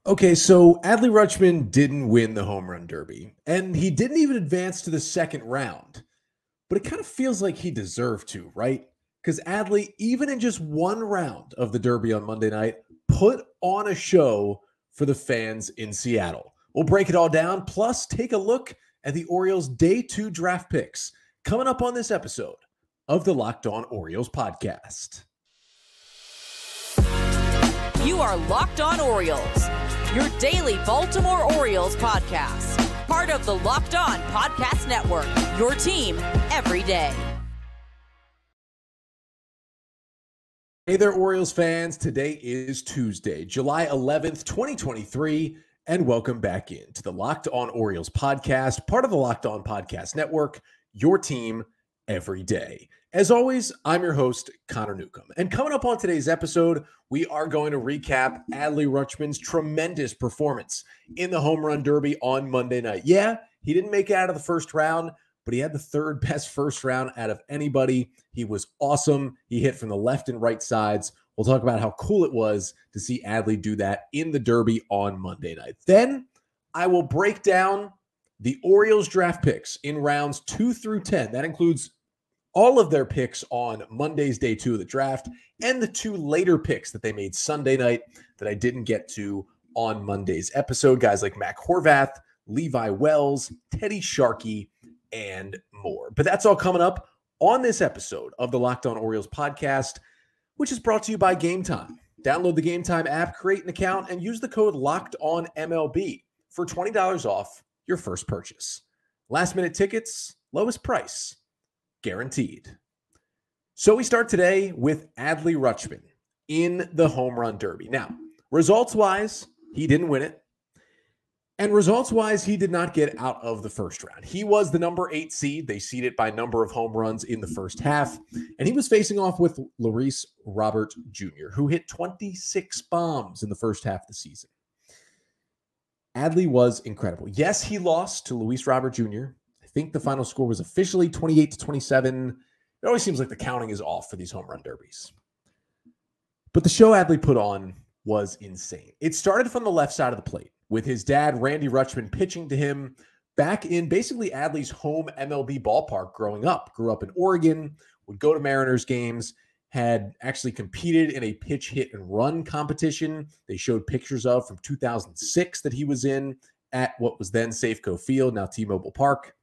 Okay, so Adley Rutschman didn't win the Home Run Derby, and he didn't even advance to the second round. But it kind of feels like he deserved to, right? Because Adley, even in just one round of the Derby on Monday night, put on a show for the fans in Seattle. We'll break it all down, plus take a look at the Orioles' Day 2 draft picks coming up on this episode of the Locked On Orioles podcast. You are Locked On Orioles, your daily Baltimore Orioles podcast. Part of the Locked On Podcast Network, your team every day. Hey there, Orioles fans. Today is Tuesday, July 11th, 2023, and welcome back into the Locked On Orioles podcast, part of the Locked On Podcast Network, your team every day. As always, I'm your host, Connor Newcomb. And coming up on today's episode, we are going to recap Adley Rutschman's tremendous performance in the Home Run Derby on Monday night. Yeah, he didn't make it out of the first round, but he had the third best first round out of anybody. He was awesome. He hit from the left and right sides. We'll talk about how cool it was to see Adley do that in the Derby on Monday night. Then I will break down the Orioles draft picks in rounds 2 through 10. That includes all of their picks on Monday's day 2 of the draft and the 2 later picks that they made Sunday night that I didn't get to on Monday's episode. Guys like Mac Horvath, Levi Wells, Teddy Sharkey, and more. But that's all coming up on this episode of the Locked On Orioles podcast, which is brought to you by Gametime. Download the Gametime app, create an account, and use the code LOCKEDONMLB for $20 off your first purchase. Last minute tickets, lowest price, guaranteed. So we start today with Adley Rutschman in the Home Run Derby. Now, results-wise, he didn't win it. And results-wise, he did not get out of the first round. He was the number 8 seed. They seeded by number of home runs in the first half. And he was facing off with Luis Robert Jr., who hit 26 bombs in the first half of the season. Adley was incredible. Yes, he lost to Luis Robert Jr. I think the final score was officially 28-27. It always seems like the counting is off for these home run derbies. But the show Adley put on was insane. It started from the left side of the plate with his dad, Randy Rutschman, pitching to him back in basically Adley's home MLB ballpark growing up. Grew up in Oregon, would go to Mariners games, had actually competed in a pitch, hit, and run competition they showed pictures of from 2006 that he was in at what was then Safeco Field, now T-Mobile Park.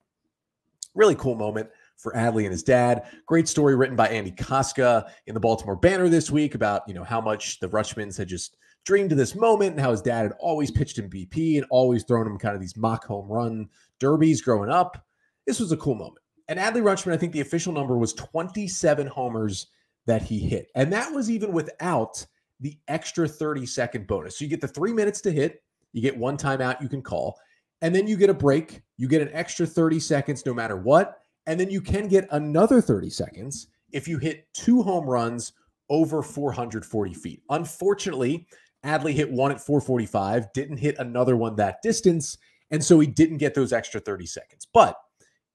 Really cool moment for Adley and his dad. Great story written by Andy Koska in the Baltimore Banner this week about, how much the Rutschmans had just dreamed of this moment and how his dad had always pitched him BP and always thrown him kind of these mock home run derbies growing up. This was a cool moment. And Adley Rutschman, I think the official number was 27 homers that he hit. And that was even without the extra 30-second bonus. So you get the 3 minutes to hit, you get one timeout you can call, and then you get a break. You get an extra 30 seconds no matter what. And then you can get another 30 seconds if you hit 2 home runs over 440 feet. Unfortunately, Adley hit one at 445, didn't hit another one that distance, and so he didn't get those extra 30 seconds. But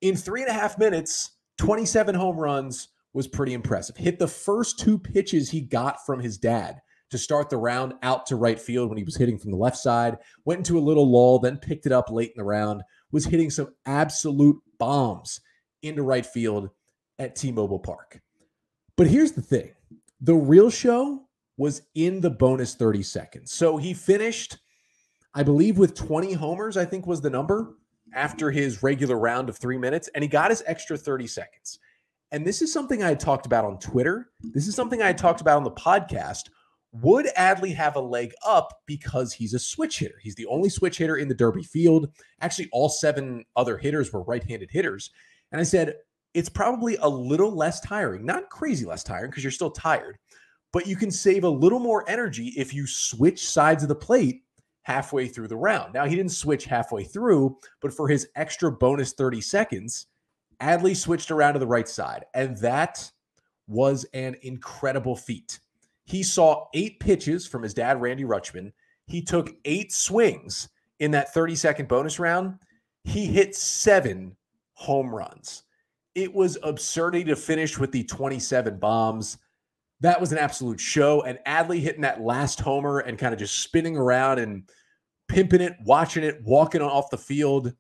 in 3.5 minutes, 27 home runs was pretty impressive. Hit the first 2 pitches he got from his dad to start the round out to right field when he was hitting from the left side, went into a little lull, then picked it up late in the round, was hitting some absolute bombs into right field at T-Mobile Park. But here's the thing. The real show was in the bonus 30 seconds. So he finished, I believe, with 20 homers, I think was the number, after his regular round of 3 minutes, and he got his extra 30 seconds. And this is something I had talked about on Twitter. This is something I had talked about on the podcast. Would Adley have a leg up because he's a switch hitter? He's the only switch hitter in the Derby field. Actually, all 7 other hitters were right-handed hitters. And I said, it's probably a little less tiring. Not crazy less tiring because you're still tired. But you can save a little more energy if you switch sides of the plate halfway through the round. Now, he didn't switch halfway through, but for his extra bonus 30 seconds, Adley switched around to the right side. And that was an incredible feat. He saw 8 pitches from his dad, Randy Rutschman. He took 8 swings in that 30-second bonus round. He hit 7 home runs. It was absurdity to finish with the 27 bombs. That was an absolute show. And Adley hitting that last homer and kind of just spinning around and pimping it, watching it, walking off the field.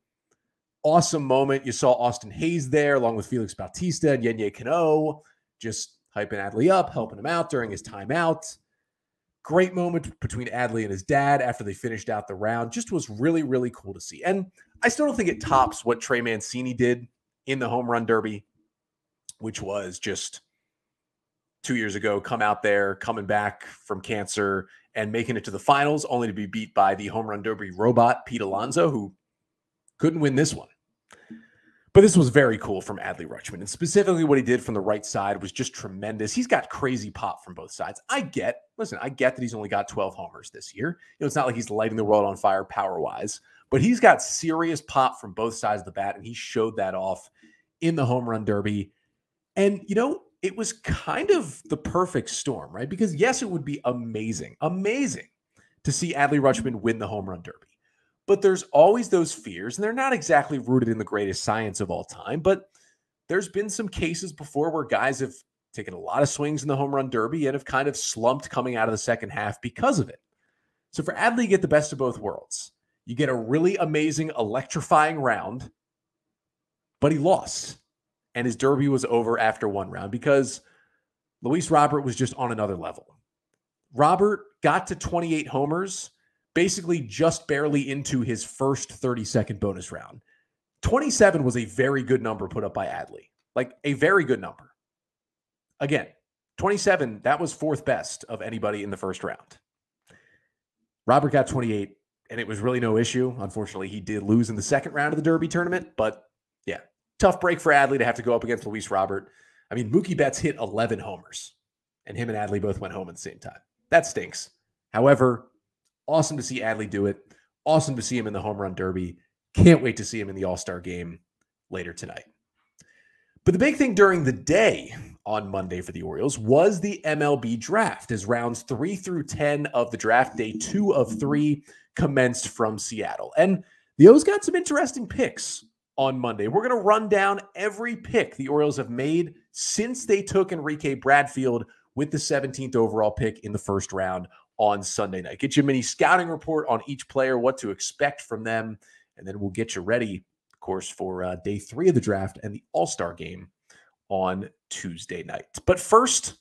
Awesome moment. You saw Austin Hayes there, along with Felix Bautista and Yenye Cano, just hyping Adley up, helping him out during his timeout. Great moment between Adley and his dad after they finished out the round. Just was really, really cool to see. And I still don't think it tops what Trey Mancini did in the Home Run Derby, which was just 2 years ago, come out there, coming back from cancer and making it to the finals, only to be beat by the Home Run Derby robot, Pete Alonso, who couldn't win this one. But this was very cool from Adley Rutschman. And specifically what he did from the right side was just tremendous. He's got crazy pop from both sides. I get that he's only got 12 homers this year. It's not like he's lighting the world on fire power-wise, but he's got serious pop from both sides of the bat, and he showed that off in the Home Run Derby. And, it was kind of the perfect storm, right? Because, yes, it would be amazing to see Adley Rutschman win the Home Run Derby. But there's always those fears, and they're not exactly rooted in the greatest science of all time, but there's been some cases before where guys have taken a lot of swings in the Home Run Derby and have kind of slumped coming out of the second half because of it. So for Adley, you get the best of both worlds. You get a really amazing, electrifying round, but he lost. And his Derby was over after one round because Luis Robert was just on another level. Robert got to 28 homers, basically just barely into his first 30-second bonus round. 27 was a very good number put up by Adley. Like, a very good number. Again, 27, that was fourth best of anybody in the first round. Robert got 28, and it was really no issue. Unfortunately, he did lose in the second round of the Derby tournament, but yeah, tough break for Adley to have to go up against Luis Robert. I mean, Mookie Betts hit 11 homers, and him and Adley both went home at the same time. That stinks. However, awesome to see Adley do it. Awesome to see him in the Home Run Derby. Can't wait to see him in the All-Star game later tonight. But the big thing during the day on Monday for the Orioles was the MLB Draft, as rounds 3 through 10 of the draft, day 2 of 3, commenced from Seattle. And the O's got some interesting picks on Monday. We're going to run down every pick the Orioles have made since they took Enrique Bradfield with the 17th overall pick in the first round on Sunday night. Get you a mini scouting report on each player, what to expect from them, and then we'll get you ready, of course, for day 3 of the draft and the All-Star game on Tuesday night. But first,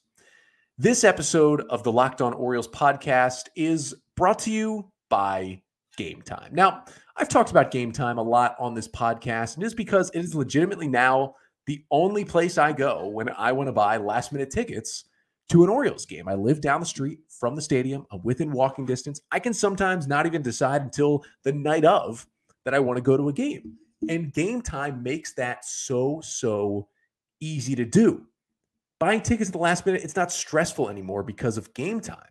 this episode of the Locked On Orioles podcast is brought to you by Gametime. Now, I've talked about Gametime a lot on this podcast, and it's because it is legitimately now the only place I go when I want to buy last-minute tickets to an Orioles game. I live down the street from the stadium. I'm within walking distance. I can sometimes not even decide until the night of that I want to go to a game. And Gametime makes that so easy to do. Buying tickets at the last minute, it's not stressful anymore because of Gametime.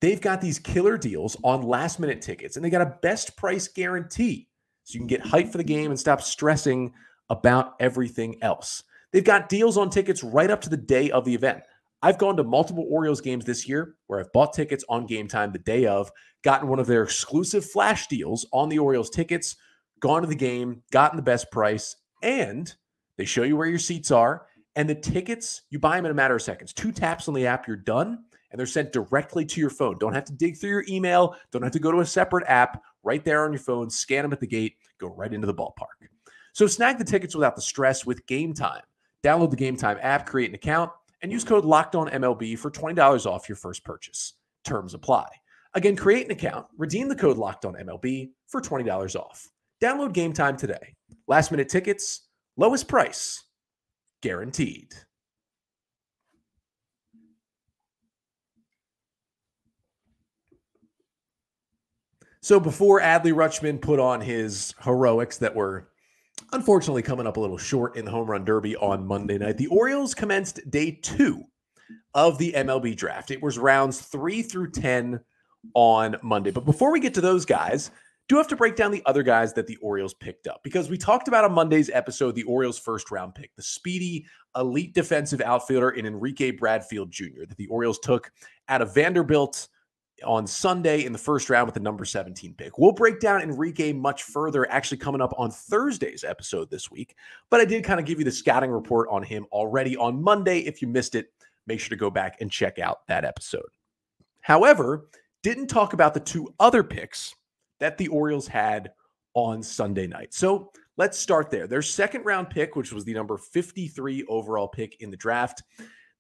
They've got these killer deals on last-minute tickets, and they got a best price guarantee. So you can get hyped for the game and stop stressing about everything else. They've got deals on tickets right up to the day of the event. I've gone to multiple Orioles games this year where I've bought tickets on Gametime the day of, gotten one of their exclusive flash deals on the Orioles tickets, gone to the game, gotten the best price, and they show you where your seats are, and the tickets, you buy them in a matter of seconds. 2 taps on the app, you're done, and they're sent directly to your phone. Don't have to dig through your email, don't have to go to a separate app, right there on your phone, scan them at the gate, go right into the ballpark. So snag the tickets without the stress with Gametime. Download the Gametime app, create an account, and use code LOCKEDONMLB for $20 off your first purchase. Terms apply. Again, create an account, redeem the code LOCKEDONMLB for $20 off. Download Gametime today. Last minute tickets, lowest price, guaranteed. So before Adley Rutschman put on his heroics that were unfortunately coming up a little short in the Home Run Derby on Monday night, the Orioles commenced day 2 of the MLB Draft. It was rounds 3 through 10 on Monday. But before we get to those guys, do have to break down the other guys that the Orioles picked up, because we talked about on Monday's episode the Orioles' first round pick, the speedy, elite defensive outfielder in Enrique Bradfield Jr. that the Orioles took out of Vanderbilt on Sunday in the first round with the number 17 pick. We'll break down Enrique much further, actually coming up on Thursday's episode this week, but I did kind of give you the scouting report on him already on Monday. If you missed it, make sure to go back and check out that episode. However, didn't talk about the 2 other picks that the Orioles had on Sunday night. So let's start there. Their second round pick, which was the number 53 overall pick in the draft,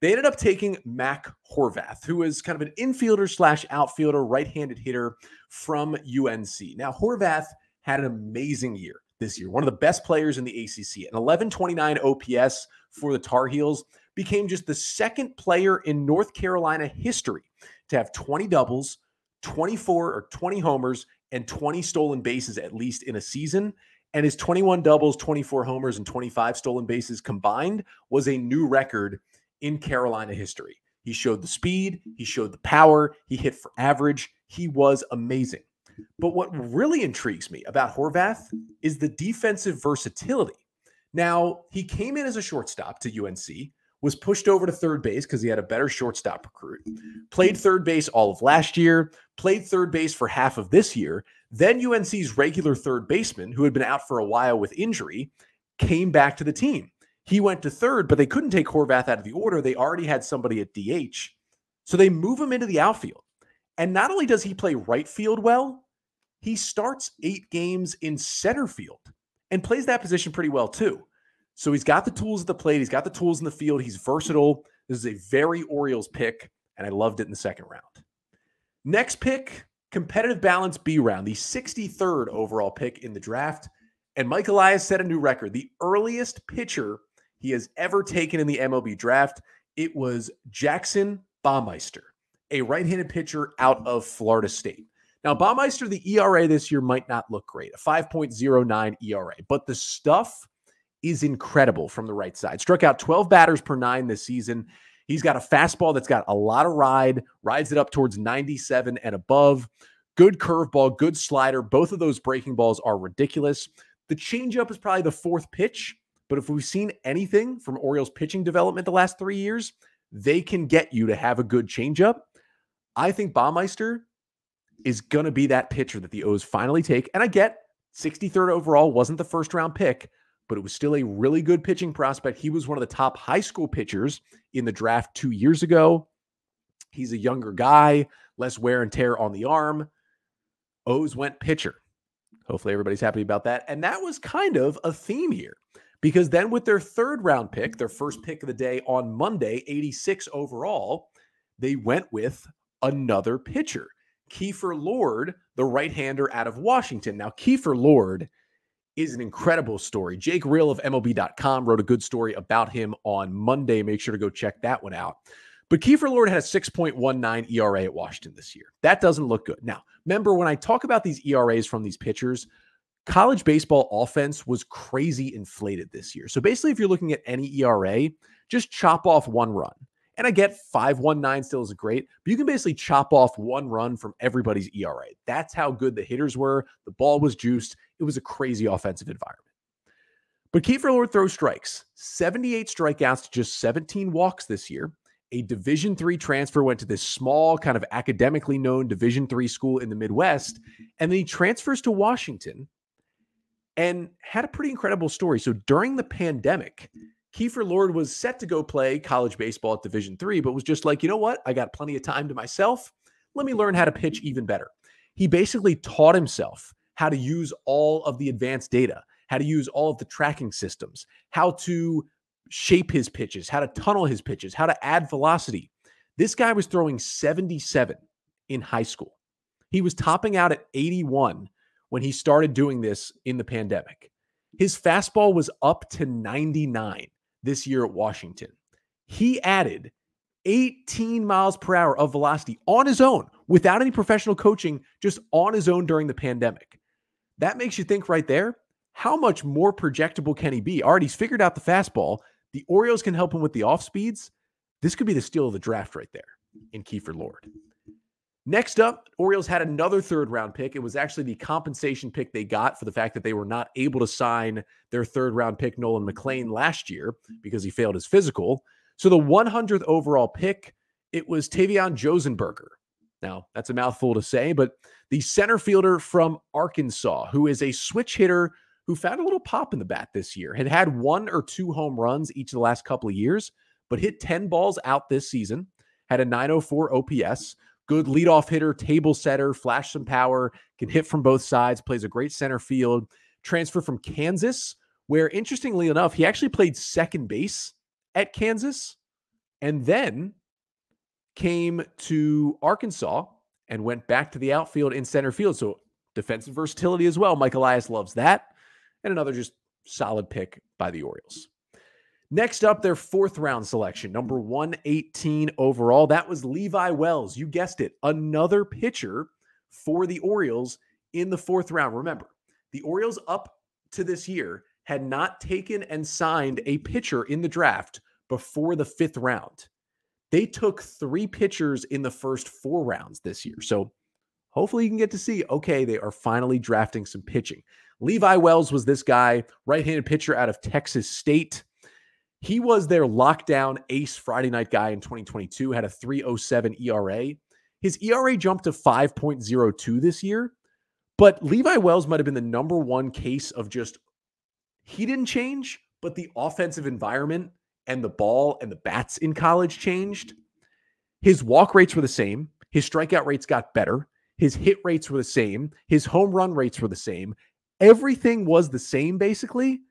they ended up taking Mac Horvath, who is kind of an infielder slash outfielder, right-handed hitter from UNC. Now, Horvath had an amazing year this year, one of the best players in the ACC. An 1129 OPS for the Tar Heels, became just the second player in North Carolina history to have 20 doubles, 24 or 20 homers, and 20 stolen bases at least in a season. And his 21 doubles, 24 homers, and 25 stolen bases combined was a new record in Carolina history. He showed the speed, he showed the power, he hit for average. He was amazing. But what really intrigues me about Horvath is the defensive versatility. Now, he came in as a shortstop to UNC, was pushed over to third base because he had a better shortstop recruit, played third base all of last year, played third base for half of this year. Then UNC's regular third baseman, who had been out for a while with injury, came back to the team. He went to third, but they couldn't take Horvath out of the order. They already had somebody at DH. So they move him into the outfield. And not only does he play right field well, he starts 8 games in center field and plays that position pretty well too. So he's got the tools at the plate. He's got the tools in the field. He's versatile. This is a very Orioles pick, and I loved it in the second round. Next pick, competitive balance B round, the 63rd overall pick in the draft. And Mike Elias set a new record, the earliest pitcher he has ever taken in the MLB draft. It was Jackson Baumeister, a right-handed pitcher out of Florida State. Now, Baumeister, the ERA this year might not look great, a 5.09 ERA, but the stuff is incredible from the right side. Struck out 12 batters per 9 this season. He's got a fastball that's got a lot of ride, rides it up towards 97 and above. Good curveball, good slider. Both of those breaking balls are ridiculous. The changeup is probably the 4th pitch, but if we've seen anything from Orioles pitching development the last 3 years, they can get you to have a good changeup. I think Baumeister is going to be that pitcher that the O's finally take. And I get 63rd overall wasn't the first round pick, but it was still a really good pitching prospect. He was one of the top high school pitchers in the draft 2 years ago. He's a younger guy, less wear and tear on the arm. O's went pitcher. Hopefully everybody's happy about that. And that was kind of a theme here, because then with their 3rd round pick, their first pick of the day on Monday, 86 overall, they went with another pitcher, Kiefer Lord, the right-hander out of Washington. Now, Kiefer Lord is an incredible story. Jake Rill of MLB.com wrote a good story about him on Monday. Make sure to go check that one out. But Kiefer Lord had a 6.19 ERA at Washington this year. That doesn't look good. Now, remember, when I talk about these ERAs from these pitchers, college baseball offense was crazy inflated this year. So basically, if you're looking at any ERA, just chop off 1 run. And I get 5.19 still is great, but you can basically chop off 1 run from everybody's ERA. That's how good the hitters were. The ball was juiced. It was a crazy offensive environment. But Kiefer Lord throws strikes, 78 strikeouts to just 17 walks this year. A Division III transfer, went to this small, kind of academically known Division III school in the Midwest, and then he transfers to Washington and had a pretty incredible story. So during the pandemic, Kiefer Lord was set to go play college baseball at Division III, but was just like, you know what? I got plenty of time to myself. Let me learn how to pitch even better. He basically taught himself how to use all of the advanced data, how to use all of the tracking systems, how to shape his pitches, how to tunnel his pitches, how to add velocity. This guy was throwing 77 in high school. He was topping out at 81 when he started doing this in the pandemic. His fastball was up to 99 this year at Washington. He added 18 miles per hour of velocity on his own without any professional coaching, just on his own during the pandemic. That makes you think right there, how much more projectable can he be? Already he's figured out the fastball. The Orioles can help him with the off speeds. This could be the steal of the draft right there in Kiefer Lord. Next up, Orioles had another 3rd round pick. It was actually the compensation pick they got for the fact that they were not able to sign their 3rd round pick, Nolan McLean, last year because he failed his physical. So the 100th overall pick, it was Tavion Josenberger. Now, that's a mouthful to say, but the center fielder from Arkansas, who is a switch hitter who found a little pop in the bat this year, had 1 or 2 home runs each of the last couple of years, but hit 10 balls out this season, had a 904 OPS, Good leadoff hitter, table setter, flash some power, can hit from both sides, plays a great center field. Transfer from Kansas, where interestingly enough, he actually played second base at Kansas and then came to Arkansas and went back to the outfield in center field. So defensive versatility as well. Mike Elias loves that. And another just solid pick by the Orioles. Next up, their fourth round selection, number 118 overall. That was Levi Wells. You guessed it. Another pitcher for the Orioles in the fourth round. Remember, the Orioles up to this year had not taken and signed a pitcher in the draft before the fifth round. They took 3 pitchers in the first 4 rounds this year. So hopefully you can get to see, okay, they are finally drafting some pitching. Levi Wells was this guy, right-handed pitcher out of Texas State. He was their lockdown ace Friday night guy in 2022, had a 3.07 ERA. His ERA jumped to 5.02 this year, but Levi Wells might have been the number one case of just, he didn't change, but the offensive environment and the ball and the bats in college changed. His walk rates were the same. His strikeout rates got better. His hit rates were the same. His home run rates were the same. Everything was the same, basically,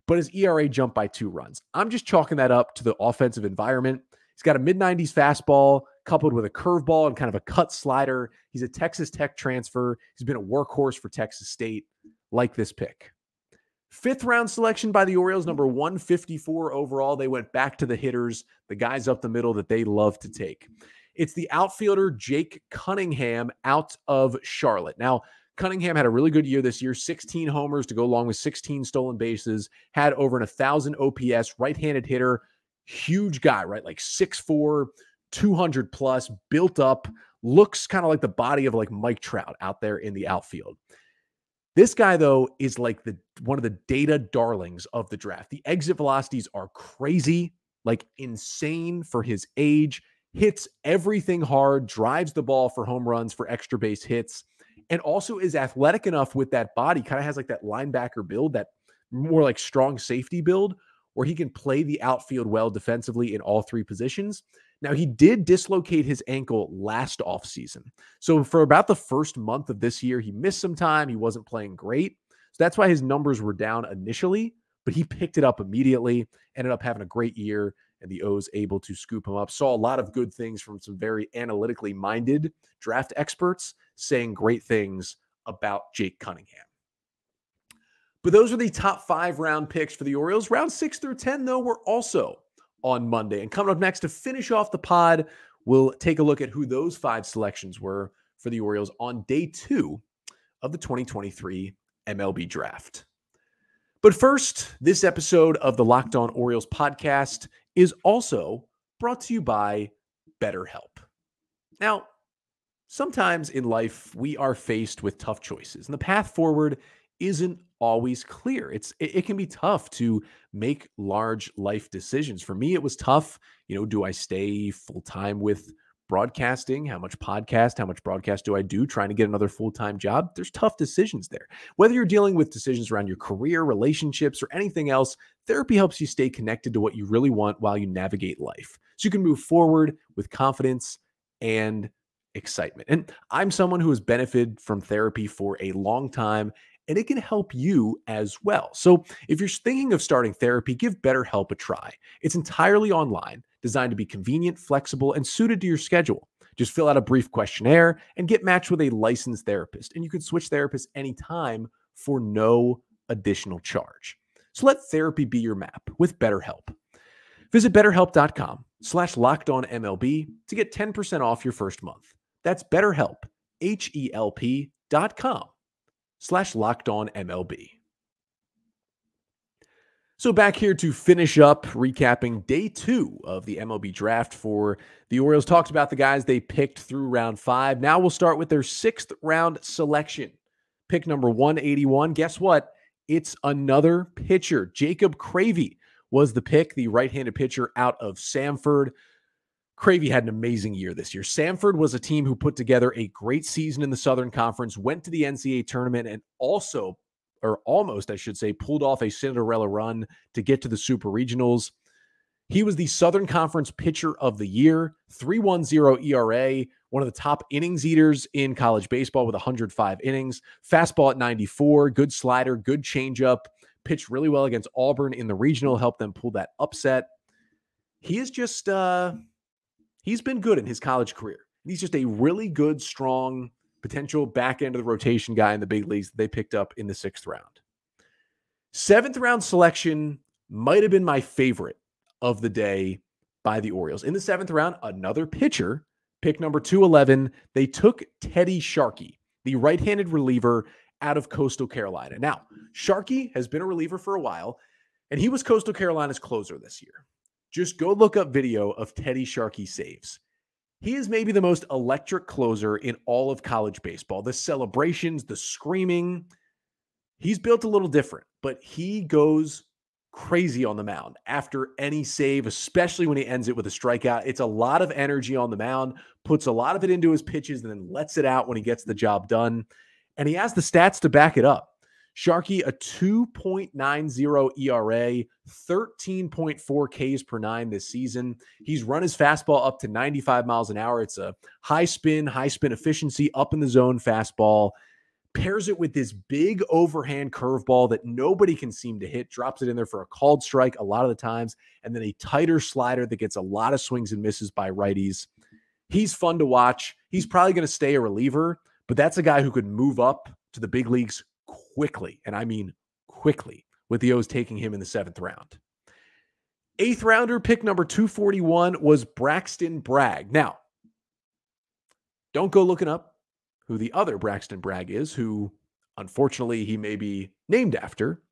but his ERA jumped by 2 runs. I'm just chalking that up to the offensive environment. He's got a mid-90s fastball coupled with a curveball and kind of a cut slider. He's a Texas Tech transfer. He's been a workhorse for Texas State. Like this pick. Fifth round selection by the Orioles, number 154 overall. They went back to the hitters, the guys up the middle that they love to take. It's the outfielder Jake Cunningham out of Charlotte. Now, Cunningham had a really good year this year, 16 homers to go along with 16 stolen bases, had over 1,000 OPS, right-handed hitter, huge guy, right? Like 6'4", 200 plus, built up, looks kind of like the body of like Mike Trout out there in the outfield. This guy, though, is like one of the data darlings of the draft. The exit velocities are crazy, like insane for his age, hits everything hard, drives the ball for home runs, for extra base hits, and also is athletic enough with that body, kind of has like that linebacker build, that more like strong safety build, where he can play the outfield well defensively in all 3 positions. Now, he did dislocate his ankle last offseason. So for about the first month of this year, he missed some time. He wasn't playing great. So that's why his numbers were down initially, but he picked it up immediately, ended up having a great year, and the O's able to scoop him up. Saw a lot of good things from some very analytically minded draft experts saying great things about Jake Cunningham. But those are the top 5 round picks for the Orioles. Round 6 through 10, though, were also on Monday. And coming up next to finish off the pod, we'll take a look at who those 5 selections were for the Orioles on day 2 of the 2023 MLB Draft. But first, this episode of the Locked On Orioles podcast is also brought to you by BetterHelp. Now, sometimes in life, we are faced with tough choices, and the path forward isn't always clear. It can be tough to make large life decisions. For me, it was tough. Do I stay full-time with broadcasting? How much broadcast do I do? Trying to get another full-time job. There's tough decisions there. Whether you're dealing with decisions around your career, relationships, or anything else, therapy helps you stay connected to what you really want while you navigate life. So you can move forward with confidence and excitement. And I'm someone who has benefited from therapy for a long time, and it can help you as well. So if you're thinking of starting therapy, give BetterHelp a try. It's entirely online, designed to be convenient, flexible, and suited to your schedule. Just fill out a brief questionnaire and get matched with a licensed therapist. And you can switch therapists anytime for no additional charge. So let therapy be your map with BetterHelp. Visit BetterHelp.com/LockedOnMLB to get 10% off your first month. That's BetterHelp, HELP.com/LockedOnMLB. So back here to finish up recapping day 2 of the MLB Draft for the Orioles. Talked about the guys they picked through round 5. Now we'll start with their 6th round selection. Pick number 181. Guess what? It's another pitcher. Jacob Cravey was the pick, the right-handed pitcher out of Samford. Cravey had an amazing year this year. Samford was a team who put together a great season in the Southern Conference, went to the NCAA tournament, and also, or almost, I should say, pulled off a Cinderella run to get to the Super Regionals. He was the Southern Conference Pitcher of the Year, 3.10 ERA, one of the top innings eaters in college baseball with 105 innings, fastball at 94, good slider, good changeup, pitched really well against Auburn in the regional, helped them pull that upset. He is just, he's been good in his college career. He's just a really good, strong, potential back end of the rotation guy in the big leagues that they picked up in the 6th round. 7th round selection might have been my favorite of the day by the Orioles. In the 7th round, another pitcher, pick number 211, they took Teddy Sharkey, the right-handed reliever out of Coastal Carolina. Now, Sharkey has been a reliever for a while, and he was Coastal Carolina's closer this year. Just go look up video of Teddy Sharkey saves. He is maybe the most electric closer in all of college baseball. The celebrations, the screaming, he's built a little different, but he goes crazy on the mound after any save, especially when he ends it with a strikeout. It's a lot of energy on the mound, puts a lot of it into his pitches, and then lets it out when he gets the job done. And he has the stats to back it up. Sharkey, a 2.90 ERA, 13.4 Ks per 9 this season. He's run his fastball up to 95 miles an hour. It's a high spin efficiency, up in the zone fastball. Pairs it with this big overhand curveball that nobody can seem to hit, drops it in there for a called strike a lot of the times, and then a tighter slider that gets a lot of swings and misses by righties. He's fun to watch. He's probably going to stay a reliever, but that's a guy who could move up to the big leagues quickly, and I mean quickly, with the O's taking him in the 7th round. 8th rounder, pick number 241, was Braxton Bragg. Now, don't go looking up who the other Braxton Bragg is, who unfortunately he may be named after.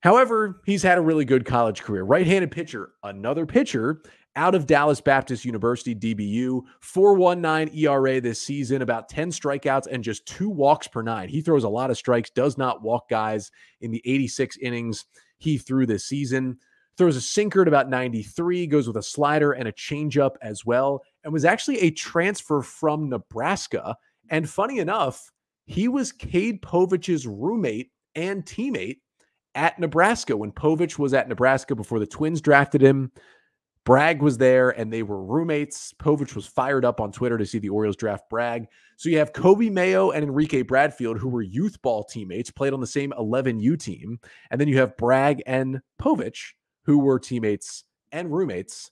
However, he's had a really good college career. Right-handed pitcher, another pitcher out of Dallas Baptist University, DBU, 4.19 ERA this season, about 10 strikeouts and just 2 walks per 9. He throws a lot of strikes, does not walk guys in the 86 innings he threw this season. Throws a sinker at about 93, goes with a slider and a changeup as well, and was actually a transfer from Nebraska. And funny enough, he was Cade Povich's roommate and teammate at Nebraska when Povich was at Nebraska before the Twins drafted him. Bragg was there, and they were roommates. Povich was fired up on Twitter to see the Orioles draft Bragg. So you have Kobe Mayo and Enrique Bradfield, who were youth ball teammates, played on the same 11U team. And then you have Bragg and Povich, who were teammates and roommates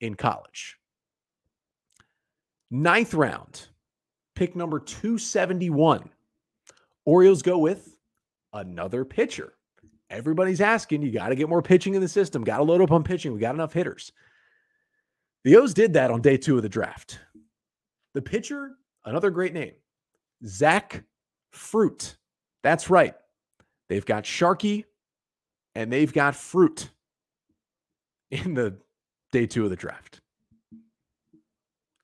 in college. 9th round, pick number 271. Orioles go with another pitcher. Everybody's asking, you got to get more pitching in the system. Got to load up on pitching. We got enough hitters. The O's did that on day 2 of the draft. The pitcher, another great name, Zach Fruit. That's right. They've got Sharkey and they've got Fruit in the day 2 of the draft.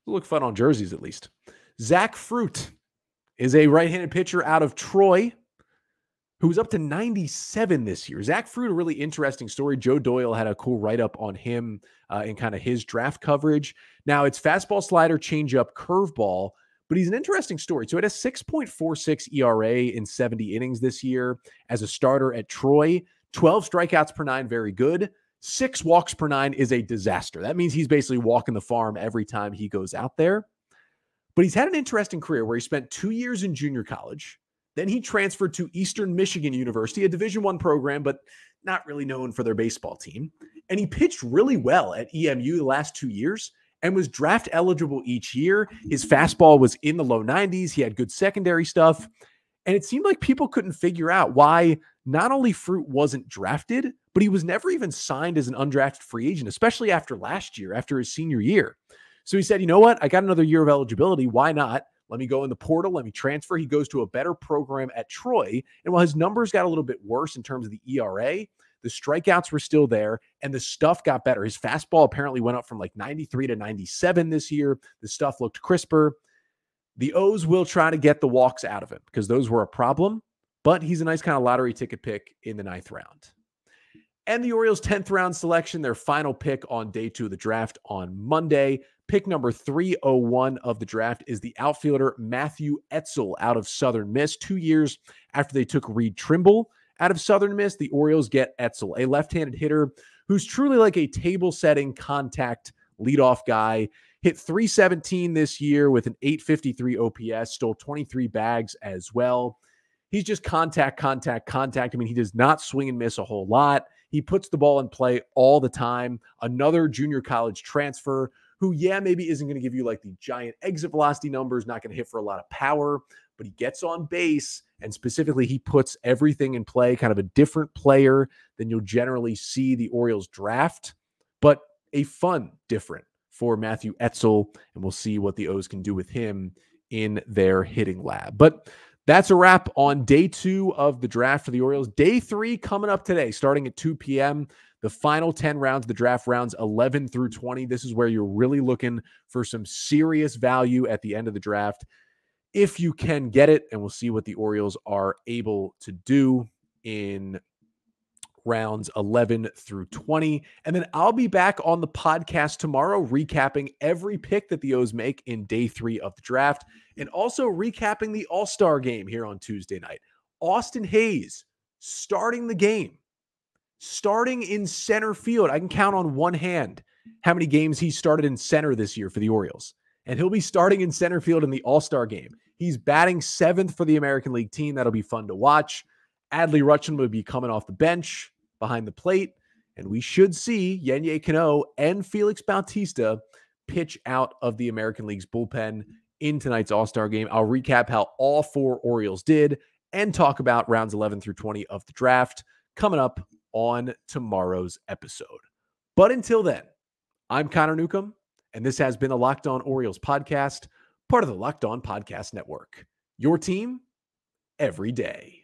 It'll look fun on jerseys at least. Zach Fruit is a right-handed pitcher out of Troy who was up to 97 this year. Zach Fruit, a really interesting story. Joe Doyle had a cool write-up on him in kind of his draft coverage. Now, it's fastball, slider, changeup, curveball, but he's an interesting story. So it has 6.46 ERA in 70 innings this year as a starter at Troy. 12 strikeouts per 9, very good. 6 walks per 9 is a disaster. That means he's basically walking the farm every time he goes out there. But he's had an interesting career where he spent 2 years in junior college. Then he transferred to Eastern Michigan University, a Division I program, but not really known for their baseball team. And he pitched really well at EMU the last 2 years and was draft eligible each year. His fastball was in the low 90s. He had good secondary stuff. And it seemed like people couldn't figure out why not only Fruit wasn't drafted, but he was never even signed as an undrafted free agent, especially after last year, after his senior year. So he said, you know what? I got another year of eligibility. Why not? Let me go in the portal. Let me transfer. He goes to a better program at Troy. And while his numbers got a little bit worse in terms of the ERA, the strikeouts were still there and the stuff got better. His fastball apparently went up from like 93 to 97 this year. The stuff looked crisper. The O's will try to get the walks out of him because those were a problem, but he's a nice kind of lottery ticket pick in the 9th round. And the Orioles' 10th round selection, their final pick on day 2 of the draft on Monday. Pick number 301 of the draft is the outfielder Matthew Etzel out of Southern Miss. 2 years after they took Reed Trimble out of Southern Miss, the Orioles get Etzel, a left-handed hitter who's truly like a table-setting contact leadoff guy. Hit .317 this year with an .853 OPS, stole 23 bags as well. He's just contact. I mean, he does not swing and miss a whole lot. He puts the ball in play all the time. Another junior college transfer who, maybe isn't going to give you like the giant exit velocity numbers, not going to hit for a lot of power, but he gets on base, and specifically he puts everything in play, kind of a different player than you'll generally see the Orioles draft, but a fun different for Matthew Etzel, and we'll see what the O's can do with him in their hitting lab. But that's a wrap on day 2 of the draft for the Orioles. Day 3 coming up today, starting at 2 p.m., the final 10 rounds of the draft, rounds 11 through 20. This is where you're really looking for some serious value at the end of the draft, if you can get it, and we'll see what the Orioles are able to do in rounds 11 through 20. And then I'll be back on the podcast tomorrow, recapping every pick that the O's make in day 3 of the draft, and also recapping the All-Star game here on Tuesday night. Austin Hayes starting the game, starting in center field. I can count on one hand how many games he started in center this year for the Orioles. And he'll be starting in center field in the All-Star game. He's batting 7th for the American League team. That'll be fun to watch. Adley Rutschman will be coming off the bench behind the plate. And we should see Yenye Cano and Felix Bautista pitch out of the American League's bullpen in tonight's All-Star game. I'll recap how all 4 Orioles did and talk about rounds 11 through 20 of the draft coming up on tomorrow's episode. But until then, I'm Connor Newcomb, and this has been a Locked On Orioles podcast, part of the Locked On Podcast Network. Your team every day.